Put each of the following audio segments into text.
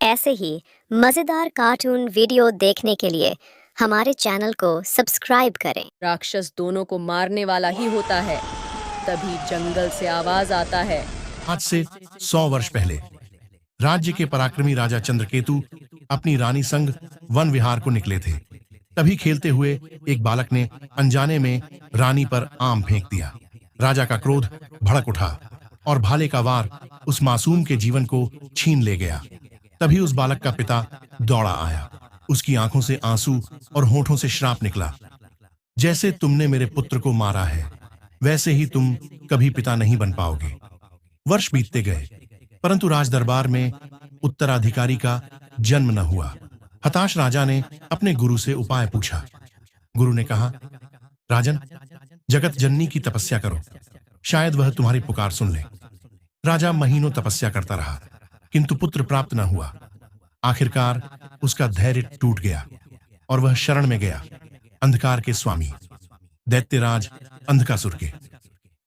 ऐसे ही मज़ेदार cartoon video देखने के लिए हमारे चैनल को सब्सक्राइब करें। राक्षस दोनों को मारने वाला ही होता है। तभी जंगल से आवाज आता है। आज से 100 वर्ष पहले राज्य के पराक्रमी राजा चंद्रकेतु अपनी रानी संग वन विहार को निकले थे। तभी खेलते हुए एक बालक ने अनजाने में रानी पर आम फेंक दिया। राजा का क्रोध भड़क उठा और भाले का वार उस मासूम के जीवन को छीन ले गया। तभी उस बालक का पिता दौड़ा आया। उसकी आंखों से आंसू और होठों से श्राप निकला। जैसे तुमने मेरे पुत्र को मारा है, वैसे ही तुम कभी पिता नहीं बन पाओगे। वर्ष बीतते गए, परंतु राज दरबार में उत्तराधिकारी का जन्म न हुआ। हताश राजा ने अपने गुरु से उपाय पूछा। गुरु ने कहा, राजन, जगत जननी की तपस्या करो, शायद वह तुम्हारी पुकार सुन ले। राजा महीनों तपस्या करता रहा, किंतु पुत्र प्राप्त न हुआ। आखिरकार उसका धैर्य टूट गया और वह शरण में गया अंधकार के स्वामी दैत्यराज अंधकासुर के।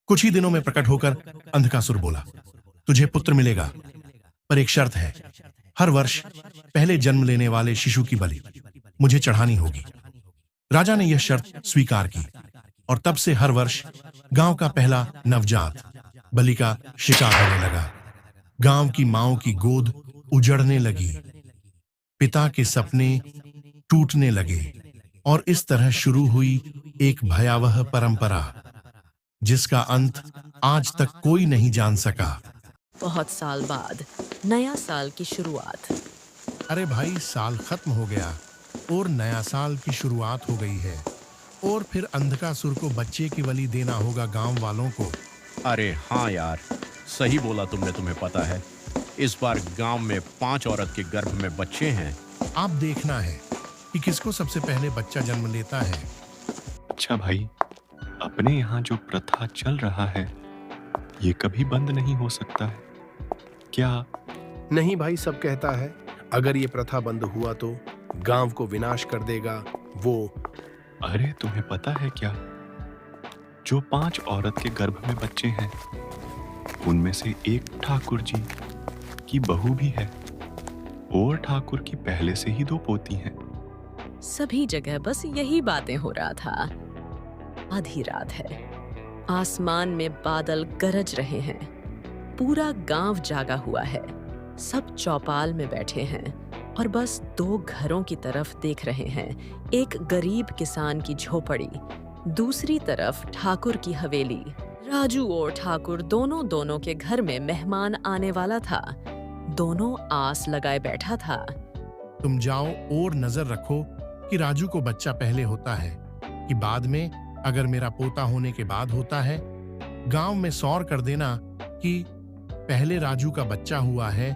कुछ ही दिनों में प्रकट होकर अंधकासुर बोला, तुझे पुत्र मिलेगा, पर एक शर्त है। हर वर्ष पहले जन्म लेने वाले शिशु की बलि मुझे चढ़ानी होगी। राजा ने यह शर्त स्वीकार की और तब से हर वर्ष गांव का पहला नवजात बलि का शिकार होने लगा। गांव की मांओं की गोद उजड़ने लगी, पिता के सपने टूटने लगे और इस तरह शुरू हुई एक भयावह परंपरा, जिसका अंत आज तक कोई नहीं जान सका। बहुत साल बाद नया साल की शुरुआत। अरे भाई, साल खत्म हो गया और नया साल की शुरुआत हो गई है और फिर अंधकासुर को बच्चे की बलि देना होगा गांव वालों को। अरे हाँ यार, सही बोला तुमने। तुम्हें पता है, इस बार गांव में 5 औरत के गर्भ में बच्चे हैं। आप देखना है कि किसको सबसे पहले बच्चा जन्म लेता है। अच्छा भाई, अपने यहाँ जो प्रथा चल रहा है, ये कभी बंद नहीं हो सकता है क्या? नहीं भाई, सब कहता है अगर ये प्रथा बंद हुआ तो गांव को विनाश कर देगा वो। अरे तुम्हें पता है क्या, जो 5 औरत के गर्भ में बच्चे हैं, उनमें से एक ठाकुर जी की बहू भी है और ठाकुर की पहले से ही 2 पोती हैं। सभी जगह बस यही बातें हो रहा था। आधी रात है, आसमान में बादल गरज रहे हैं, पूरा गांव जागा हुआ है। सब चौपाल में बैठे हैं और बस 2 घरों की तरफ देख रहे हैं। एक गरीब किसान की झोपड़ी, दूसरी तरफ ठाकुर की हवेली। राजू और ठाकुर दोनों के घर में मेहमान आने वाला था। दोनों आस लगाए बैठा था। तुम जाओ और नजर रखो कि राजू को बच्चा पहले होता है कि बाद में, अगर मेरा पोता होने के बाद होता है। गांव में सौर कर देना कि पहले राजू का बच्चा हुआ है,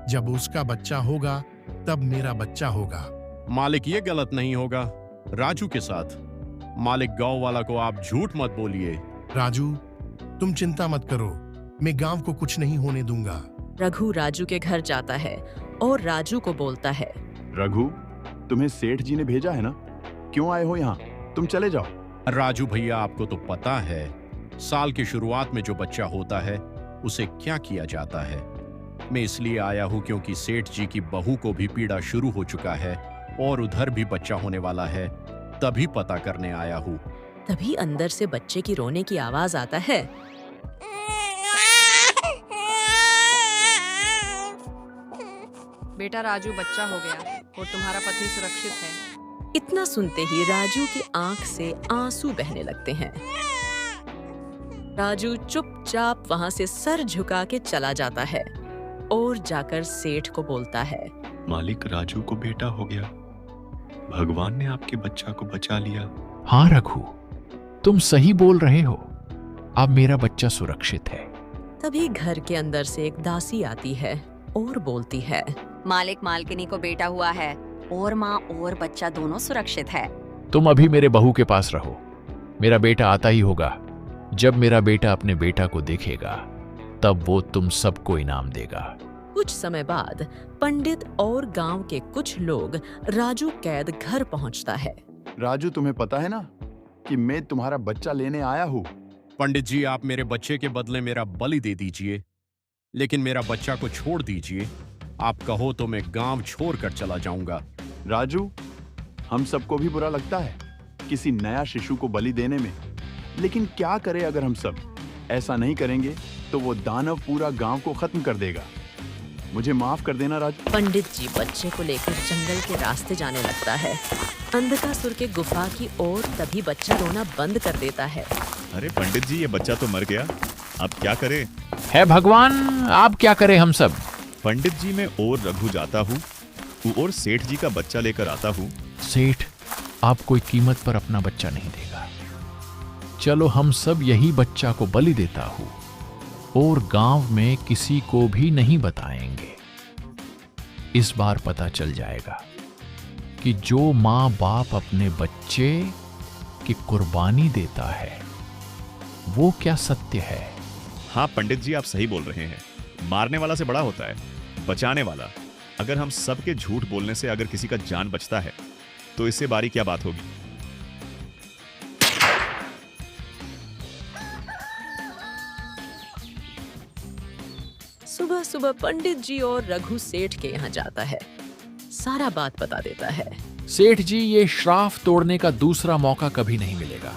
जब उसका बच्चा होगा तब मेरा बच्चा होगा। मालिक, ये गलत नहीं होगा राजू के साथ। मालिक, गांव वाला को आप झूठ मत बोलिए। राजू, तुम चिंता मत करो, मैं गांव को कुछ नहीं होने दूंगा। रघु राजू के घर जाता है और राजू को बोलता है, रघु, तुम्हें सेठ जी ने भेजा है ना? क्यों आए हो यहाँ? तुम चले जाओ। राजू भैया, आपको तो पता है साल की शुरुआत में जो बच्चा होता है उसे क्या किया जाता है। मैं इसलिए आया हूँ क्योंकि सेठ जी की बहू को भी पीड़ा शुरू हो चुका है और उधर भी बच्चा होने वाला है, तभी पता करने आया हूँ। तभी अंदर से बच्चे की रोने की आवाज आता है। बेटा राजू, बच्चा हो गया और तुम्हारा पति सुरक्षित है। इतना सुनते ही राजू की आंख से आंसू बहने लगते हैं। राजू चुपचाप वहां से सर झुका के चला जाता है और जाकर सेठ को बोलता है, मालिक, राजू को बेटा हो गया। भगवान ने आपके बच्चा को बचा लिया। हाँ रघु, तुम सही बोल रहे हो, अब मेरा बच्चा सुरक्षित है। तभी घर के अंदर से एक दासी आती है और बोलती है, मालिक, मालकिनी को बेटा हुआ है और माँ और बच्चा दोनों सुरक्षित है। तुम अभी मेरे बहू के पास रहो, मेरा बेटा आता ही होगा। जब मेरा बेटा अपने बेटा को देखेगा, तब वो तुम सबको इनाम देगा। कुछ समय बाद पंडित और गांव के कुछ लोग राजू कैद घर पहुंचता है। राजू, तुम्हें पता है ना कि मैं तुम्हारा बच्चा लेने आया हूँ। पंडित जी, आप मेरे बच्चे के बदले मेरा बलि दे दीजिए, लेकिन मेरा बच्चा को छोड़ दीजिए। आप कहो तो मैं गांव छोड़कर चला जाऊंगा। राजू, हम सबको भी बुरा लगता है किसी नया शिशु को बलि देने में, लेकिन क्या करें अगर हम सब ऐसा नहीं करेंगे तो वो दानव पूरा गांव को खत्म कर देगा। मुझे माफ कर देना राजू। पंडित जी बच्चे को लेकर जंगल के रास्ते जाने लगता है। अंधकासुर के गुफा की ओर तभी बच्चा रोना बंद कर देता है। अरे पंडित जी, ये बच्चा तो मर गया, अब क्या करें? है भगवान, आप क्या करें हम सब। पंडित जी, मैं और रघु जाता हूँ और सेठ जी का बच्चा लेकर आता हूँ। सेठ, आप कोई कीमत पर अपना बच्चा नहीं देगा। चलो हम सब यही बच्चा को बलि देता हूँ और गांव में किसी को भी नहीं बताएंगे। इस बार पता चल जाएगा कि जो माँ बाप अपने बच्चे की कुर्बानी देता है वो क्या सत्य है। हाँ पंडित जी, आप सही बोल रहे हैं। मारने वाला से बड़ा होता है बचाने वाला। अगर हम सबके झूठ बोलने से अगर किसी का जान बचता है तो इससे बारी क्या बात होगी। सुबह सुबह पंडित जी और रघु सेठ के यहाँ जाता है। सारा बात बता देता है। सेठ जी, ये श्राप तोड़ने का दूसरा मौका कभी नहीं मिलेगा।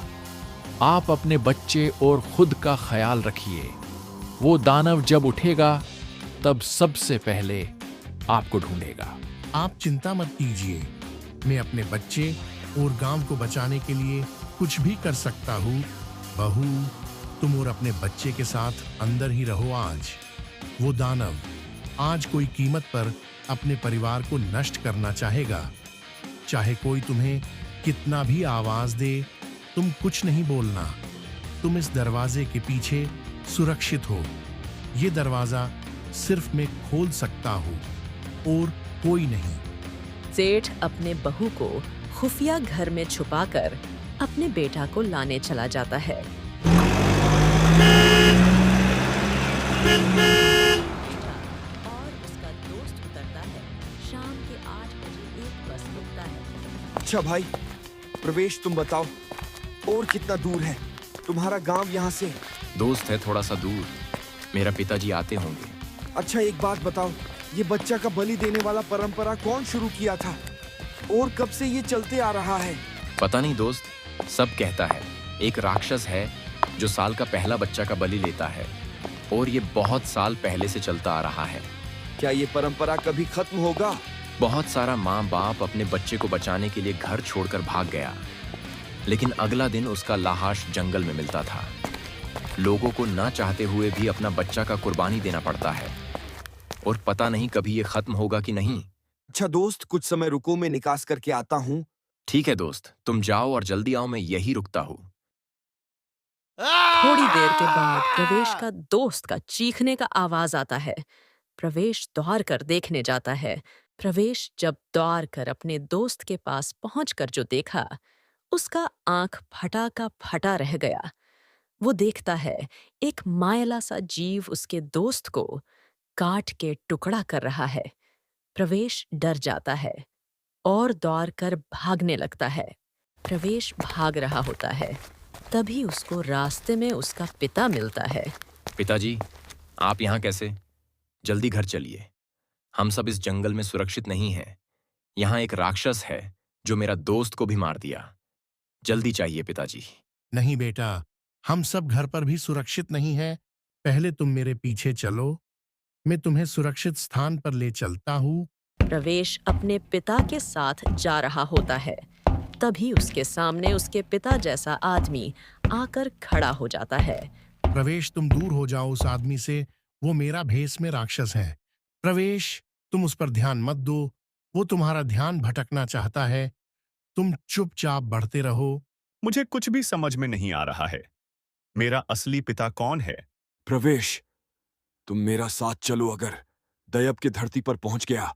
आप अपने बच्चे और खुद का ख्याल रखिए। वो दानव जब उठेगा तब सबसे पहले आपको ढूंढेगा। आप चिंता मत कीजिए, मैं अपने बच्चे और गांव को बचाने के लिए कुछ भी कर सकता हूँ। बहू, तुम और अपने बच्चे के साथ अंदर ही रहो। आज वो दानव आज कोई कीमत पर अपने परिवार को नष्ट करना चाहेगा। चाहे कोई तुम्हें कितना भी आवाज दे, तुम कुछ नहीं बोलना। तुम इस दरवाजे के पीछे सुरक्षित हो। ये दरवाजा सिर्फ मैं खोल सकता हूँ और कोई नहीं। सेठ अपने बहू को खुफिया घर में छुपाकर अपने बेटा को लाने चला जाता है। और उसका दोस्त उतरता है। शाम के 8 बजे एक बस रुकता है। अच्छा भाई प्रवेश, तुम बताओ और कितना दूर है तुम्हारा गांव यहाँ से? दोस्त है थोड़ा सा दूर, मेरा पिताजी आते होंगे। अच्छा एक बात बताओ, ये बच्चा का बलि देने वाला परंपरा कौन शुरू किया था और कब से ये चलते आ रहा है? पता नहीं दोस्त, सब कहता है एक राक्षस है जो साल का पहला बच्चा का बलि लेता है और ये बहुत साल पहले से चलता आ रहा है। क्या ये परंपरा कभी खत्म होगा? बहुत सारा माँ बाप अपने बच्चे को बचाने के लिए घर छोड़कर भाग गया, लेकिन अगला दिन उसका लाश जंगल में मिलता था। लोगों को ना चाहते हुए भी अपना बच्चा का कुर्बानी देना पड़ता है और पता नहीं कभी ये खत्म होगा कि नहीं। अच्छा दोस्त, कुछ समय रुको, मैं निकास करके आता हूँ। ठीक है दोस्त, तुम जाओ और जल्दी आओ, मैं यही रुकता हूँ। थोड़ी देर के बाद प्रवेश का दोस्त का चीखने का आवाज आता है। प्रवेश दौड़ कर देखने जाता है। प्रवेश जब दौड़ कर अपने दोस्त के पास पहुंचकर जो देखा, उसका आंख फटा का फटा रह गया। वो देखता है एक मायला सा जीव उसके दोस्त को काट के टुकड़ा कर रहा है। प्रवेश डर जाता है और दौड़ कर भागने लगता है। प्रवेश भाग रहा होता है, तभी उसको रास्ते में उसका पिता मिलता है। पिताजी, आप यहाँ कैसे? जल्दी घर चलिए, हम सब इस जंगल में सुरक्षित नहीं हैं। यहाँ एक राक्षस है जो मेरा दोस्त को भी मार दिया। जल्दी चाहिए पिताजी। नहीं बेटा, हम सब घर पर भी सुरक्षित नहीं हैं। पहले तुम मेरे पीछे चलो, मैं तुम्हें सुरक्षित स्थान पर ले चलता हूँ। प्रवेश अपने पिता के साथ जा रहा होता है, तभी उसके सामने उसके पिता जैसा आदमी आकर खड़ा हो जाता है। प्रवेश, तुम दूर हो जाओ उस आदमी से, वो मेरा भेष में राक्षस है। प्रवेश, तुम उस पर ध्यान मत दो, वो तुम्हारा ध्यान भटकना चाहता है। तुम चुपचाप बढ़ते रहो। मुझे कुछ भी समझ में नहीं आ रहा है। मेरा असली पिता कौन है? प्रवेश, तुम मेरा साथ चलो। अगर दैब की धरती पर पहुंच गया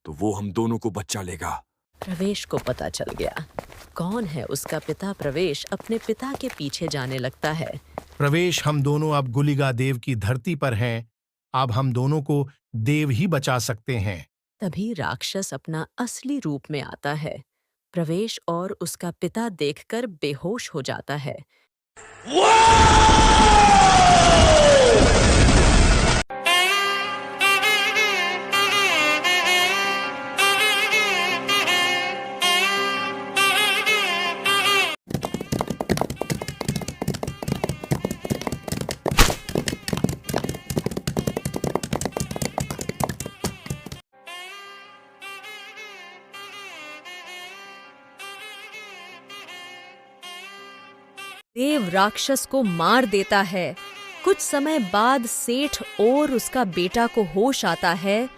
तो वो हम दोनों को बच्चा लेगा। प्रवेश को पता चल गया कौन है उसका पिता। प्रवेश अपने पिता के पीछे जाने लगता है। प्रवेश, हम दोनों अब गुलिगा देव की धरती पर हैं। अब हम दोनों को देव ही बचा सकते हैं। तभी राक्षस अपना असली रूप में आता है। प्रवेश और उसका पिता देखकर बेहोश हो जाता है। देव राक्षस को मार देता है। कुछ समय बाद सेठ और उसका बेटा को होश आता है।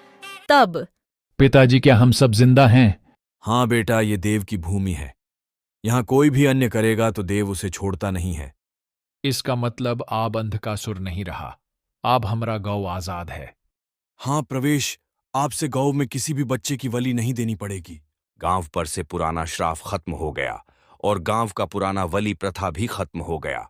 तब पिताजी, क्या हम सब जिंदा हैं? हाँ बेटा, ये देव की भूमि है। यहाँ कोई भी अन्य करेगा तो देव उसे छोड़ता नहीं है। इसका मतलब आब अंधकासुर नहीं रहा, अब हमरा गौ आजाद है। हाँ प्रवेश, आपसे गौ में किसी भी बच्चे की बलि नहीं देनी पड़ेगी। गांव पर से पुराना श्राप खत्म हो गया और गांव का पुराना बलि प्रथा भी खत्म हो गया।